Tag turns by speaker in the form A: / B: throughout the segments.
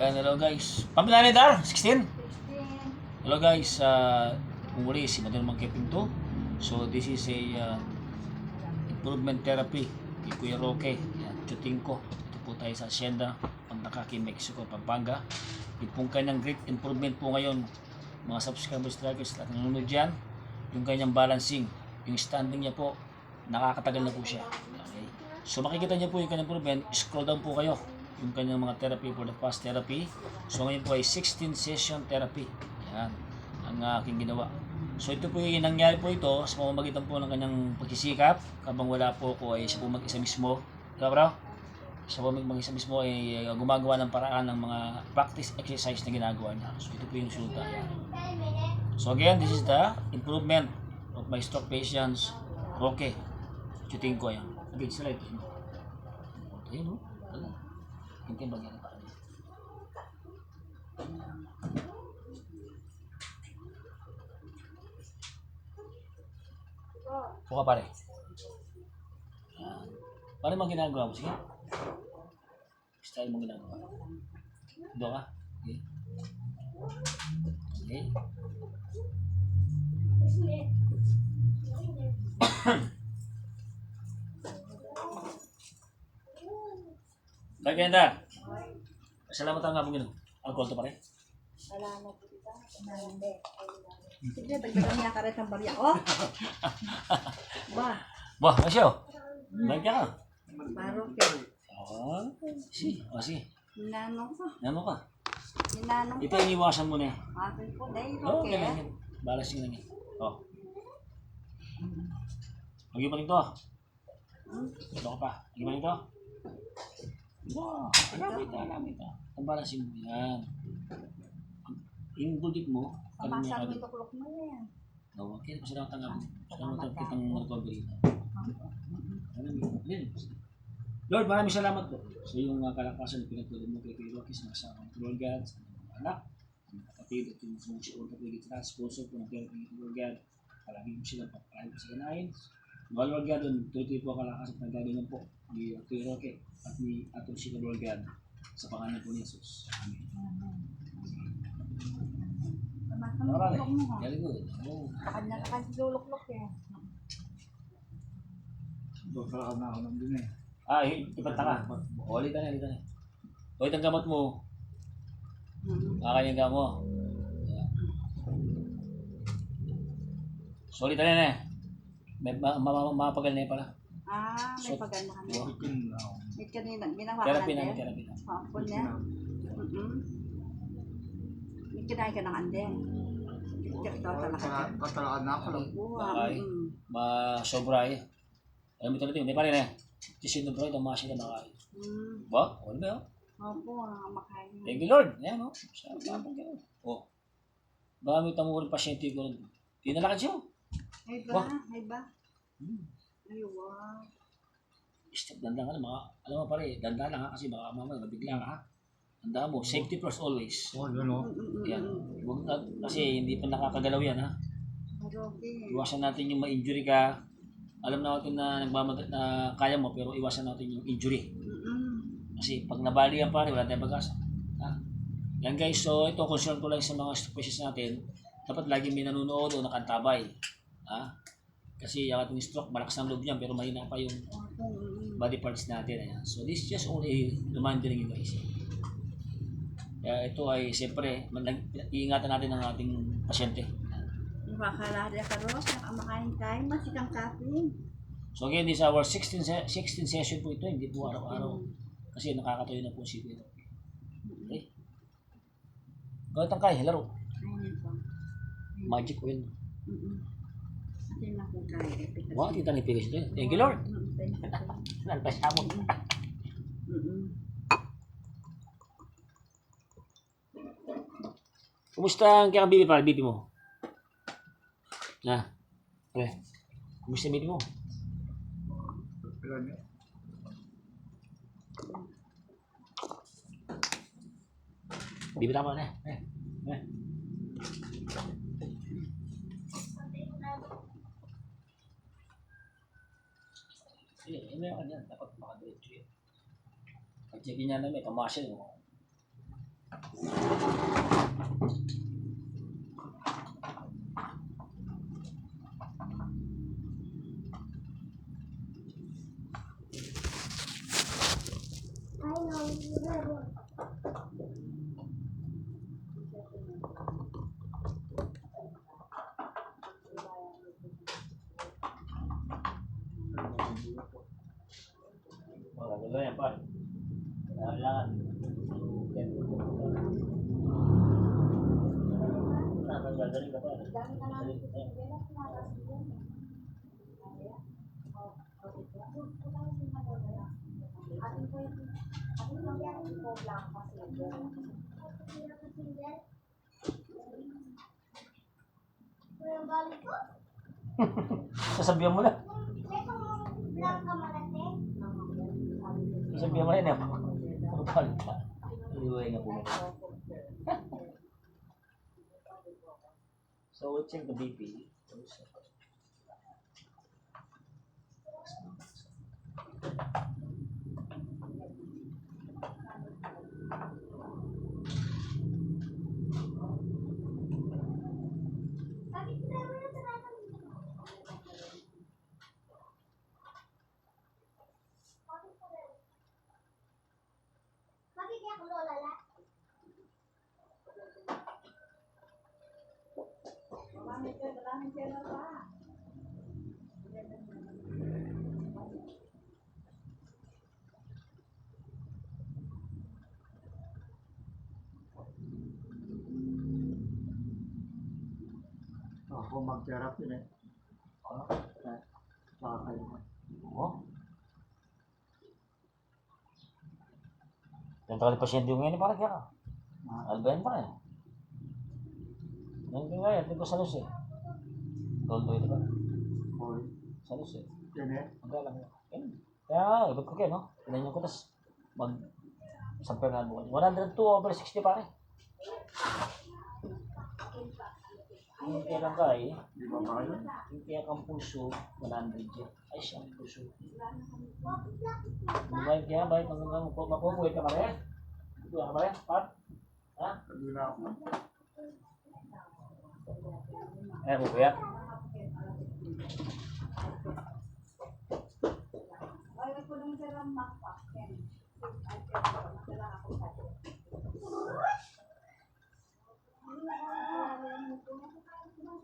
A: And hello guys. Pamilya Dar, 16. Hello guys. Kung muli, si Madal Magkeping to. So this is a improvement therapy kay Kuya Roque. Yan, chuting ko. Ito po tayo sa Hacienda, Pantacaki, Mexico, Pampanga. Yung pong kanyang great improvement po ngayon, mga subscribers, strikers, at nanonood dyan, yung kanyang balancing, yung standing niya po, nakakatagal na po siya. Okay. So makikita niyo po yung kanyang improvement, scroll down po kayo yung kanyang mga therapy for the past therapy. So ngayon po ay 16 session therapy. Yan ang aking ginawa. So ito po yung nangyari po ito sa pamamagitan po ng kanyang pagsisikap. Habang wala po ako ay siya po mag-isa mismo. Diba bro? Siya po mag-isa mismo ay gumagawa ng paraan ng mga practice exercise na ginagawa niya. So ito po yung resulta. Yan. So again, this is the improvement of my stroke patients. Okay. Chuting ko yan. Again, slide. Ayun no? Hindi ba ganun pa? Puka pare. Pare mo ginagawa mo. Sige. Style mo ginagawa. Doon ka. Okay. Okay. Kagenda. Salamat ang ngabong gano'n. Alcohol to pare?
B: Salamat po kita. Sige, dagdagan niya ka rin ng barya. Oh! Ba?
A: Bah, masyo. Baik ka.
B: Paro ka.
A: Oh, si. Oh, si.
B: Ninanong ko.
A: Ano ka?
B: Ninanong
A: Ito
B: ko.
A: yung iwasan mo na.
B: Akin po. Dahil
A: Oh,
B: okay.
A: ganyan. Balas yung ganyan. Oh. Lagi pa nito. Ito ka pa. Lagi pa nito. Wow, alam ito. Ang balas yung yan. Yung budget mo,
B: Pamasang mo tuklok mo yan.
A: oh, okay, pasalamat ang ngabong. Salamat kitang recovery. Lord, maraming salamat po sa iyong kalakasan na pinagpulad mo kay Rocky sa mga Lord God, sa mga anak, sa mga kapatid at yung sumusunod na pagigit na sponsor po ng therapy ng Lord God. Palagi mo silang papalain sa kanain. Mga Lord God, tuloy po ang kalakasan na gagawin po ni Kuya Rocky at ni atong si Lord God sa pangalan po ni Jesus. Amen.
B: Pamasang mo tuklok mo.
A: Very good. Oh.
B: Takad na takad si luluklok eh.
C: Doktor na ako nandun eh.
A: Ipanta ka. Ulit na. Ulit ang gamot mo. Kakanyang gamot mo. Solid na eh. May mapagal na pala.
B: Ah, may
A: So,
B: pagana ka na.
A: wow.
B: May kanina, ginawa ka
A: Therapy
B: na
A: na.
B: din.
A: Therapy na.
B: Hapon niya. May kinain ka ng ande.
C: Katalakan na ako lang.
A: Bakay. Masobra eh. Alam mo ito natin. May pala na eh. Tisin ng bro. Ang masya na makay. Ba? Ano ba yun?
B: Opo, makain.
A: Thank you Lord. Ayan o. Oh. Baka may tamo ko rin pasyente ko. Tinalakad siya.
B: Ay
A: Wah.
B: ba? Ay ba? Ay, wow.
A: Step, dandan ka na mga, alam mo pare, dandan lang ha, kasi baka mamaya mabigla ka ha. Tandaan mo, safety first always.
C: Oh, yun o.
A: Yan. Huwag na, kasi hindi pa nakakagalaw yan ha.
B: Okay.
A: Iwasan natin yung ma-injury ka. Alam natin na na kaya mo, pero iwasan natin yung injury. Kasi pag nabali yan pare, wala tayong pag-asa. Ha? Yan guys, so ito, concern ko lang sa mga species natin. Dapat lagi may nanonood o nakantabay. Ha? Kasi yung ating stroke, malakas ang loob niyan, pero mahina pa yung body parts natin. Ayan. So this is just only reminding you guys. Kaya ito ay siyempre, iingatan natin ang ating pasyente.
B: Makakalada ka ros, nakamakain tayo, masikang kapin.
A: So again, this is our 16 session po ito, hindi po araw-araw. Kasi nakakatayo na po si Kuya. Okay? Gawin tangkay, laro.
B: Ayun po.
A: Magic oil.
B: Kasi nakukay.
A: Wow, tita ni Pilis din. Thank you Lord. Nalpasabot. Kumusta ang kaya bibi para bibi mo? Na. Okay. Kumusta ang bibi mo?
C: Ilan yun?
A: Bibi tama na. Ano yan? Dapat makadiretso yun. Pag-checkin niya na may kamasya. Wala ko yan, par. Kailangan. Nakagagaling ka pa.
B: Dami na namin
A: Sasabihan mo na. Sasabihan mo na yun. Ano palit ka? Iuwi nga po. So we'll check the BP.
B: Maraming pera pa.
C: Ako mag-therapy na. Saka kayo.
A: Oo. Yung talagang pasyente yung ngayon, parang kaya ka. Albayan pa rin. Yung kaya, di ba sa luz eh? Toldo ito ba?
C: Hoy.
A: Sa luz eh.
C: Yan eh.
A: Ang galang yun. Yan. Kaya nga, ibig ko kayo, no? Tinanyan ko, tas sampay nga buwan. 102/60 pare. Yung kaya lang ka eh.
C: Di ba ba kayo?
A: Yung kaya kang puso, 100 yan. Ay, siyang puso. Bumayad kaya, bayad mapupuwit ka pare? Buhay ka pare? Pat? Ha?
C: Sabi na ako.
A: Eh, bubuya.
B: Ay, ako lang sila magpakken.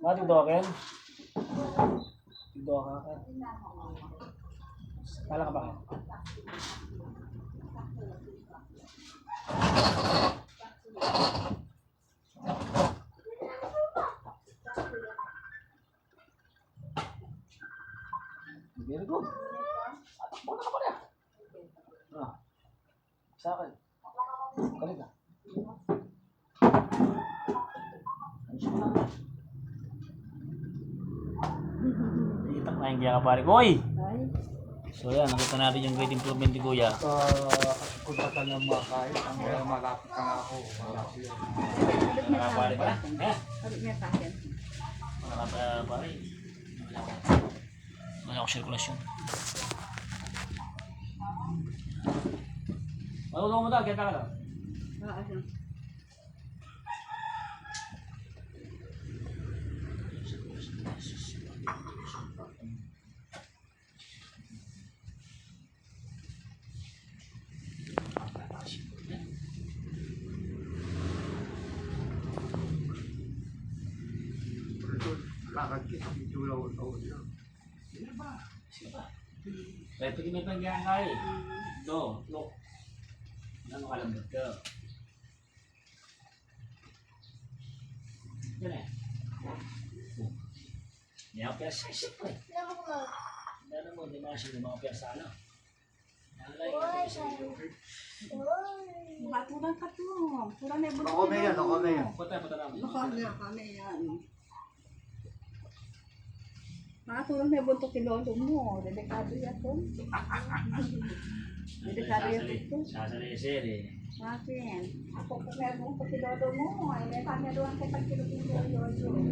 A: Mati doken? Doka ka. Kala ka ba kayo? Very good. Atakbo na ka pa rin. Sa akin. Kalit na. Ayos ko lang. Itak na yung kaya ka pare. Uy!
B: Ay,
A: So yan, nakita natin yung great improvement ni Kuya.
C: Kung pa tayo makain, ang malapit ka nga ako. Malapit yun.
A: Nakapare pa na.
B: sabi niya sa akin.
A: Nakapare. Wala akong sirkulasyon. Matulungan mo daw, kaya ka lang.
B: Ano?
C: Lakad kita, dito lang ako.
A: Kaya pag may pangyayan ka eh. No, look. Ano kalambot ka? Yan eh. Hindi ako pyasa. Siyempre. Dano mo, hindi mga sino mga pyasa ano. Nalay ka ito sa iyo.
B: Makatulang ka to. Pura na ibang
C: Ako na yan, ako na yan.
A: Punta namin.
B: Kami yan. Makatulong na ibang kilolo mo. Delikado yan to. Delikado yan to.
A: Sasali-sir eh.
B: Bakit? Ako kung meron ko kilolo mo. Ay, may pamiluan kay pagkilolo.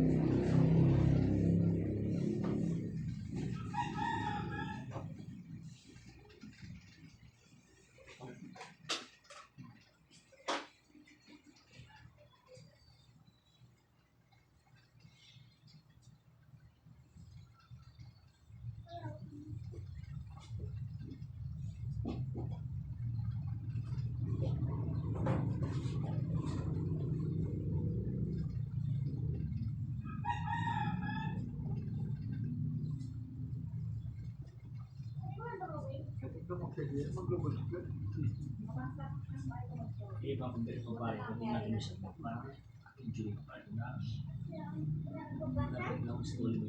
C: Ito magkagaya, maglubos ka.
A: Iba kung dito ba ito natin sa pagpa injury pa rin na dapat na gusto ulit mo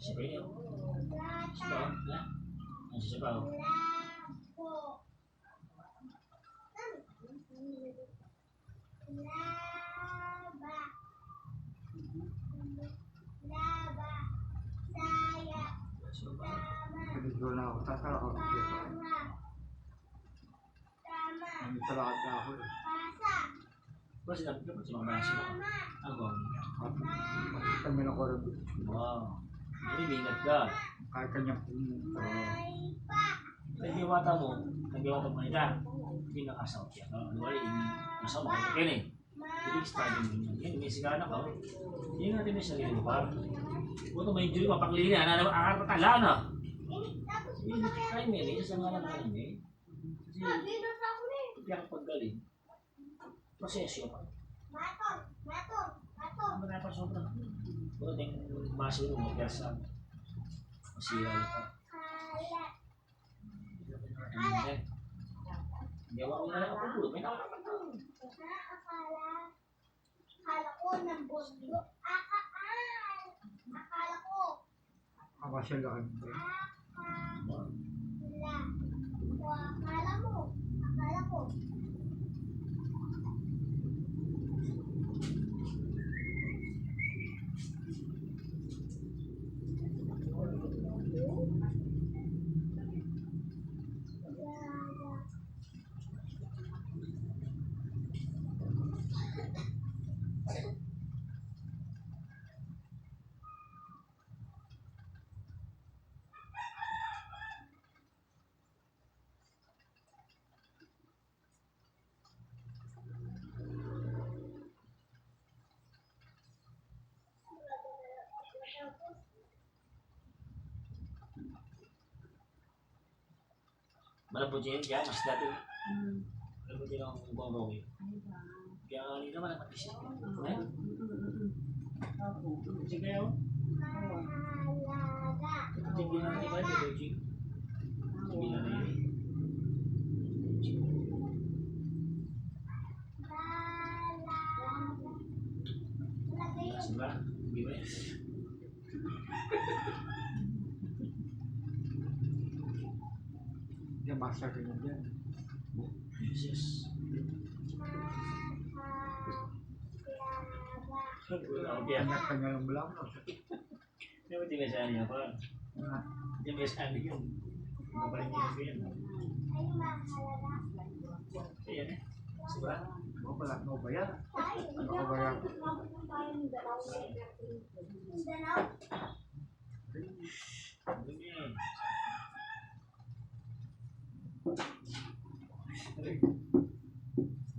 A: Sabi niyo, sabaw, na? Ang sabaw.
C: Medyo na ako, tatara ako. Ano talakad na ako eh.
A: Ba sila ko sa mga basi ko. Ako.
C: Kami na ko rin.
A: Wow. Hindi bingat ka.
C: Kahit kanyang pumunta.
A: Nagbiwata mo ita. Hindi nakasawat yan. Ano wala masama ko yan eh. Hindi studying din yan. Yan, may sigana ka. Hindi natin may sarili mo pa. Buto may injury mapaklina. Akar patala na. Hindi kayo may sa nga lang kayo eh. Kasi hindi ako paggaling. Prosesyo pa. Ano na pa sobrang. Buto yung baso mo sa masira na pa. Hindi ako na nakapagulog. May nakapagulog.
B: Akala ko ng bosyo. Akala ko.
C: Ako siya lahat.
B: Akala mo. Akala ko.
A: Malapot yun dyan, mas dati. Malapot yun ang ibang rogi. Kaya kanina naman ang patisip. Eh? Sige kayo. Sige na iba, di ba, Jing? Sige na yun. Sige ba? Sige ba?
C: Yan, master ka niya dyan.
A: Yes.
C: Anak ka niya lang lang.
A: Hindi mo tinasaan niya pa. Hindi mo tinasaan niya yun. Mabaling niya ko yan. Ayan eh. Sobra.
C: Ako pala, ano ba yan? Ano ka ba yan?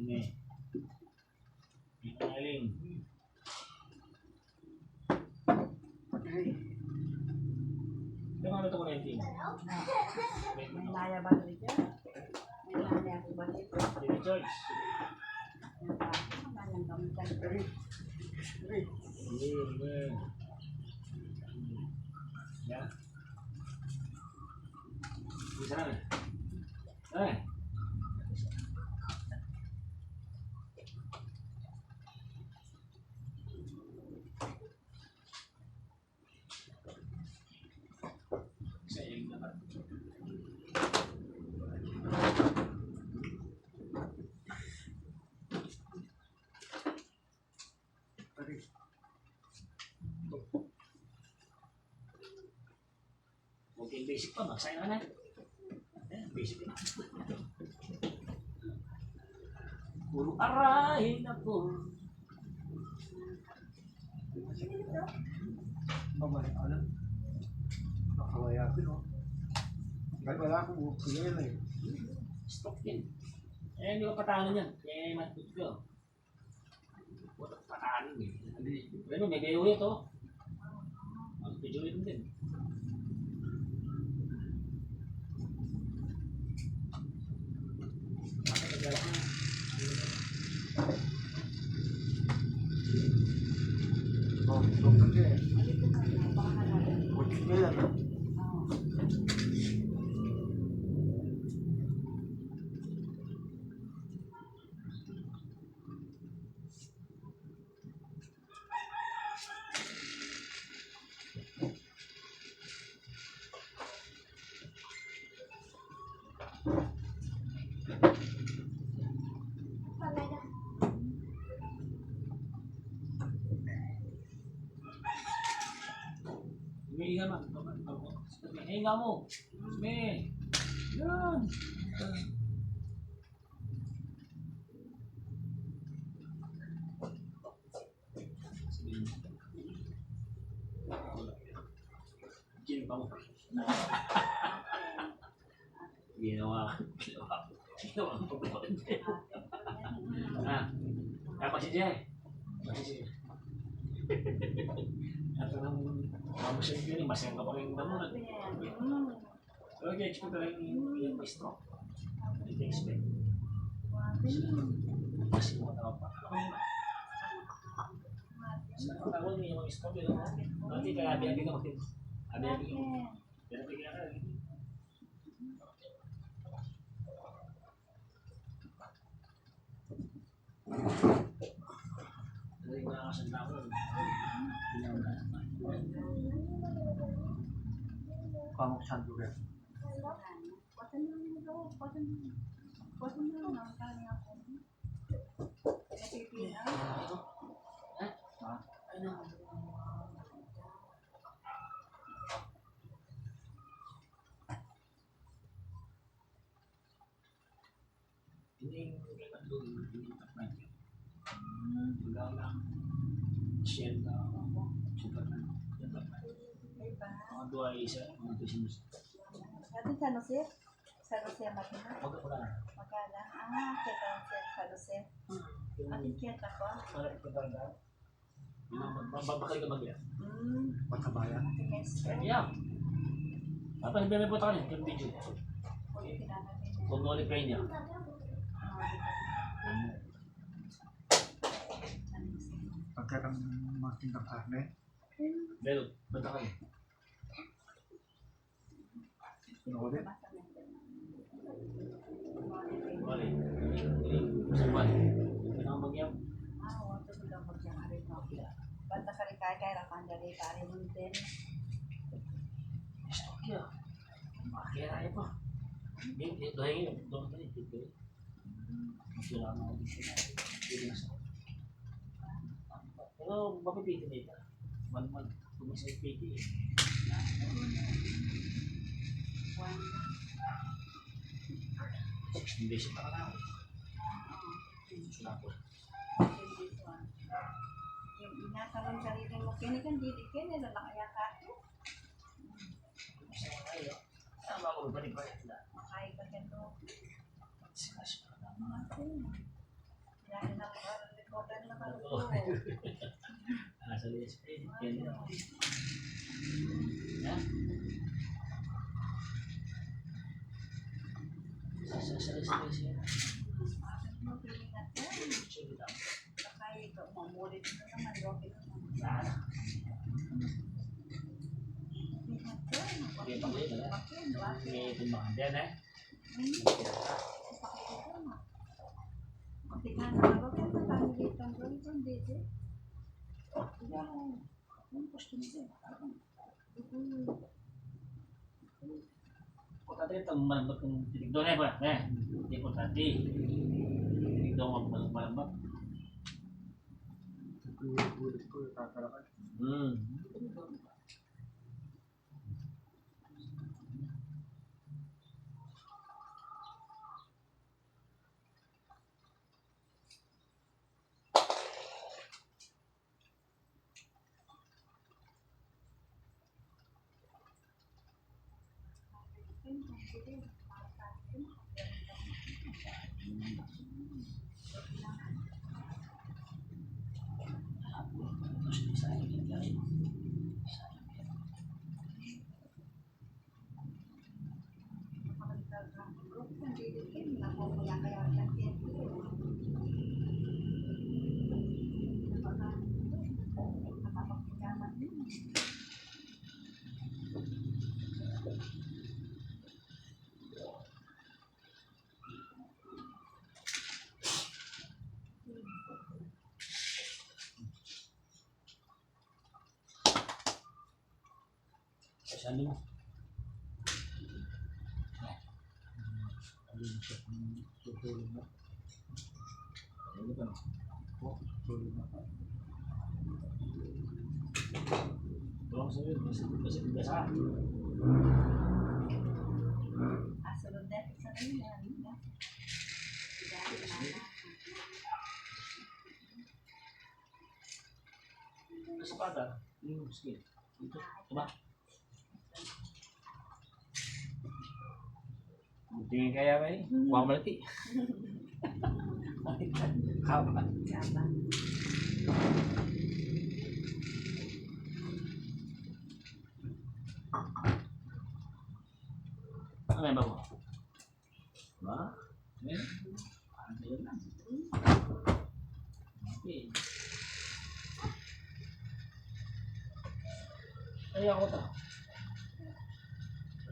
A: Ini. Aling. Tengok ada toko nanti.
B: May laya ba dito? May laya ba dito?
A: Jadi choice. Ya. Di sana nih. Saya yang dapat.
C: battery.
A: Okay, basic pa. Magsaya ka na. Ayan, basic na. Puro aray na po.
C: Mamaya, alam. Nakawayatin, oh. Dahil wala akong bukil eh.
A: Stop din. Eh, hindi ko patahanan yan. Eh, matut ko. Wala ko patahanan eh. Pero may gayo ulit oh. Mag-video ulit din.
C: Oh, so kasi,
B: Alito ka na, baka hanapin.
C: bukil na yan.
A: Humihinga man. Hinga mo. Sme. Yan. Ginawa mo. Ginawa mo. Apa si Jay? Atau nang mamusin ko ni masaya ka pa rin naman. Pero i-expect ko lang yung stroke. Hindi expect. Kasi mo tawag pa. Sa tawag niya yung stroke yun. Nanti kaya abi-abi ka magtin. Abi-abi ka. Abi-abi ka ka. Dari mga kasanda ko.
C: Pamuksan ko rin.
A: Ini kan dulu ini tak main. Udah lang. Share na ako. Super na. Mga dua isa. Mga dua simus.
B: Atin San Jose? San Jose Makina?
A: Wag ko na.
B: Makala. Kita San Jose. Atin kita ko.
A: Para ipaganda. Mababakal ka bagya.
C: Pagkabayan.
B: Atin Mestre.
A: Yeah. Apa yung pinipota ka niya? Yung video.
B: Uli kailangan din.
A: Kung noli pray niya.
C: Pagkarang magtindang karne.
A: Pero, bata ka niya.
C: Pinulit.
A: Wali. Masang wali. Pinang magyam.
B: Wato bilang magyang-ari mo. Banta ka rin kaya rakandali ka rin mo din.
A: Stop niya. Makakira niya pa. Hindi, doon yun. Doon ka rin. Masula na ako dito na. Hindi na sa. Pero, mapipiti na ito. 1 month. Kumisa yung piti. Hindi siya nakalaman. Masula ko.
B: Yung inatanong sarili mo, kini kan didik kini lalakaya ka.
A: Masaya kayo. Tama ko, balik-balik na.
B: Makay ka kendo.
A: Sinas pa naman.
B: Yan na mga recorder na
A: Oo.
B: kaluto.
A: Sa linis pa yun. Yan yun. Yan. Sa linis yan.
B: Mo pilingat ko.
A: Sige lang.
B: Sakay ka mamulit mo naman roke naman.
A: Yan.
B: Pilingat ko.
A: Sige, pag-ulit na.
B: Pakin, wake.
A: May tumbakan din eh.
B: Ketika naroke ka tangitan ko kon dede. Yan. Yung gusto niya.
A: Kung tadi ito, malambot kong tinig doon eh ba? Hindi ko tadi. Tinig doon, malambot.
C: Ulit ko, tatalakad.
A: Hmm. Saan mo?
C: Ayun siya. Tutulong na.
A: Ano ba?
C: Tutulong na.
A: Tulong sa iyo. Kasi biasa.
B: Sunod na sa kanya.
A: Sa pada. Yung skin. Dito. Diba? Tingin kaya ba eh? Kuha malati. Haba. Ano yung bago? Ba? Eh? Ano yun lang? Okay. Ay, ako ta.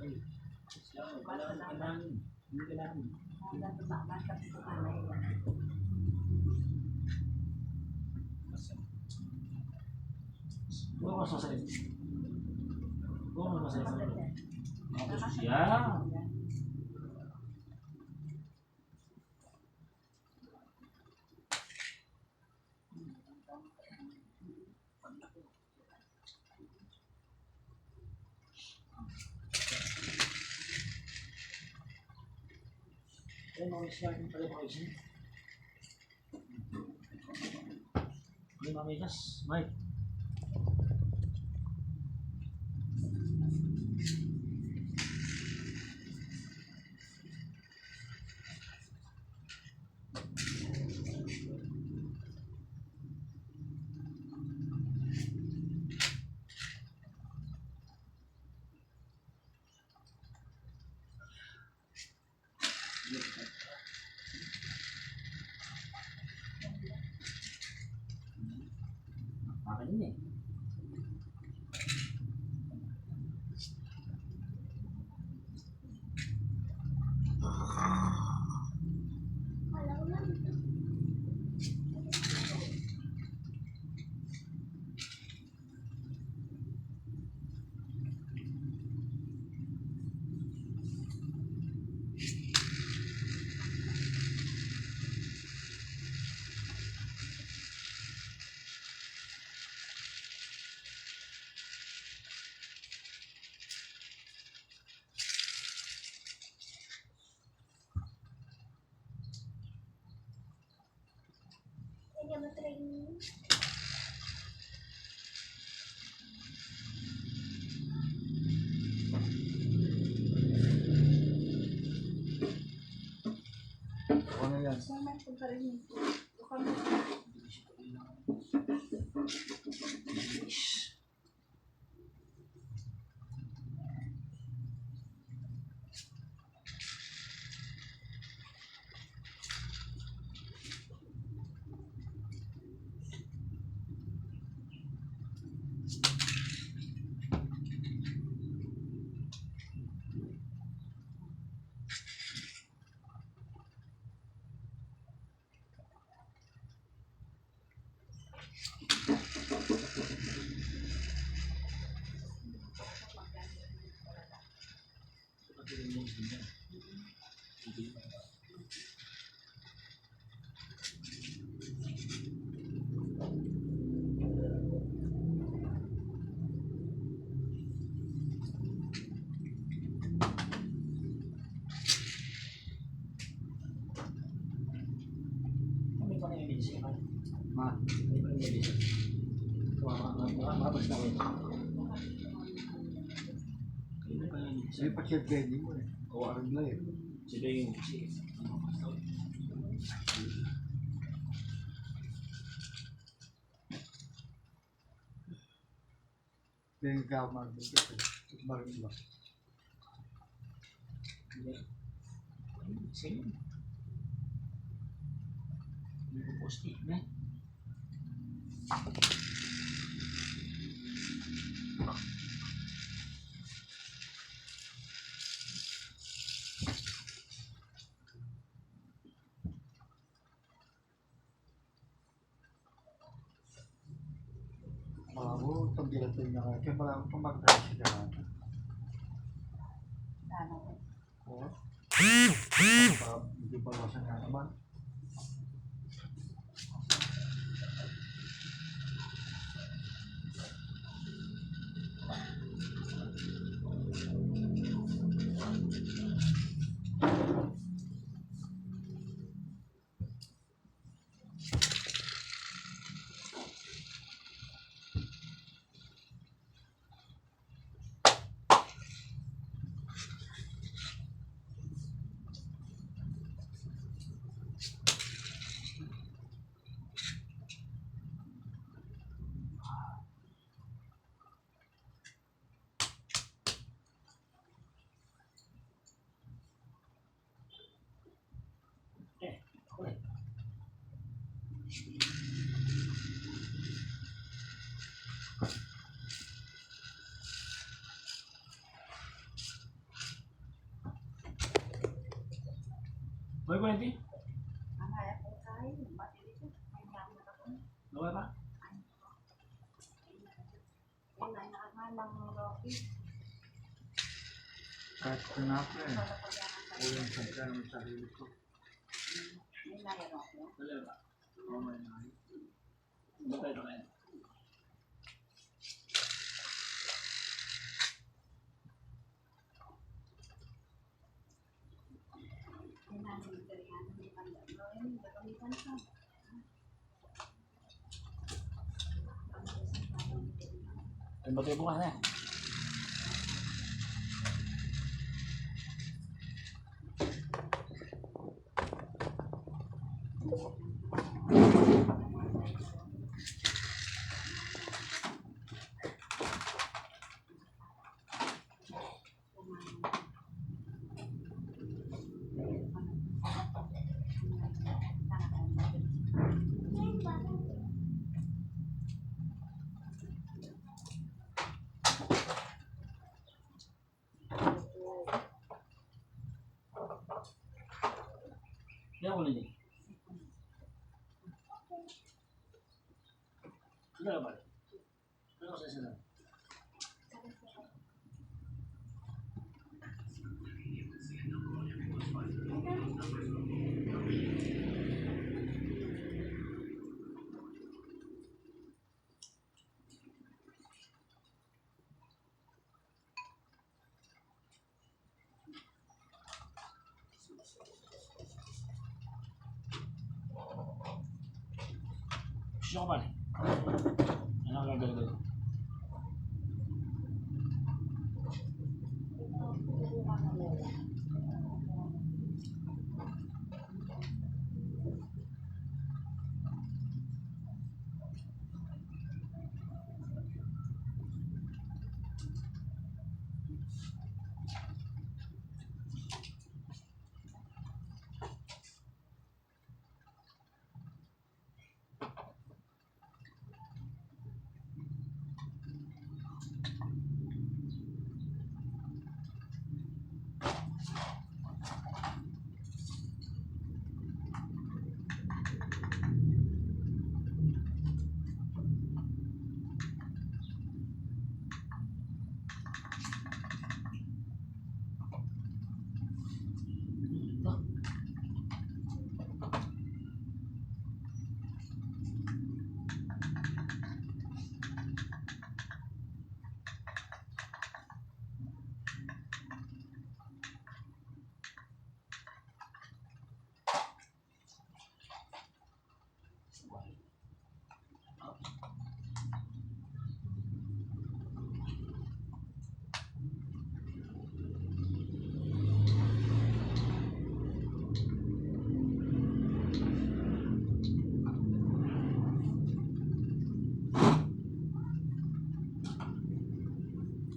A: Ay. Kailangan. Hindi kailangan. Huwag mas masakit. Huwag mas masakit. Yeah. Ay, mga isyan. Ay, mga isyan. Ay, mga isyan. Mike. Akin yun eh.
C: Ano yan?
A: Makapagpas na kayo. Kailan pa yun?
C: Hindi pa siya Benny mo eh. Kawaran na eh.
A: Sila yung si...
C: Benny ka mag-ibig eh. Marin lang.
A: Sino? Hindi ko post-it na.
C: Ako, itong dilatin na kaya marami itong mag-drive siya dyan. Oo. Hindi pa lasan nga naman.
A: Hoy, ko nanti.
B: Ang hayap ko kain, batili ko. May naman ako.
A: Gawa pa?
B: Wala na ng Rocky.
C: Kahit pinapa eh.
B: Wala pa yan ang
C: O yung sadya ng sarili ko.
B: may nayan ako.
A: Wala ba? Oo, may naman. Hindi tayo na kayo.
B: May nayan ng karihan. May pandang. May gagamitan ka.
A: Ano ba tayo bukas na? Kaya ko lang. Sudah ba? Ano sa sila? Siya ko pa. Ano ang gagawin?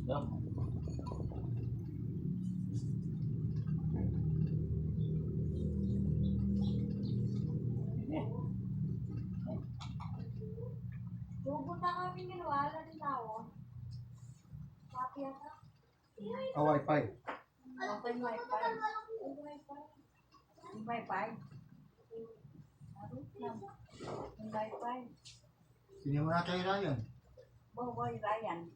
A: Yan.
B: Pupunta kami ng wala din tao. Papi ata.
C: Wifi.
B: Okay, wifi. Yung wifi. Harus lang. Yung wifi.
C: Sino mo natin Ryan?
B: Boy, Ryan.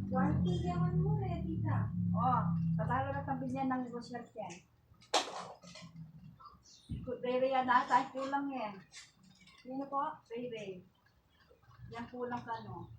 B: Wanti yaman mo eh, tita. Oh, patalo na tabi niya ng Roosevelt yan. Rere yan na, kahit kulang yan. Sino po? Rere. Yan kulang ka no.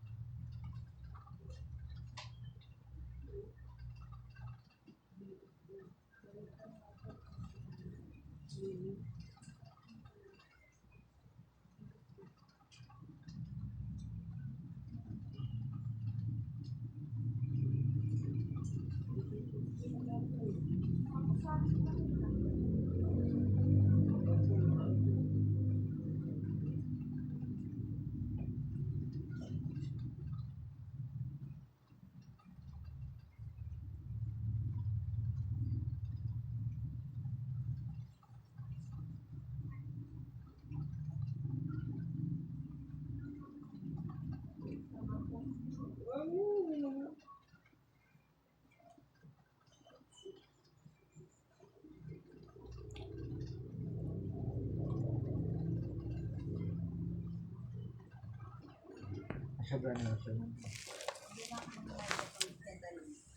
C: Sabi na siya.
B: Hindi na ako mag-sandali.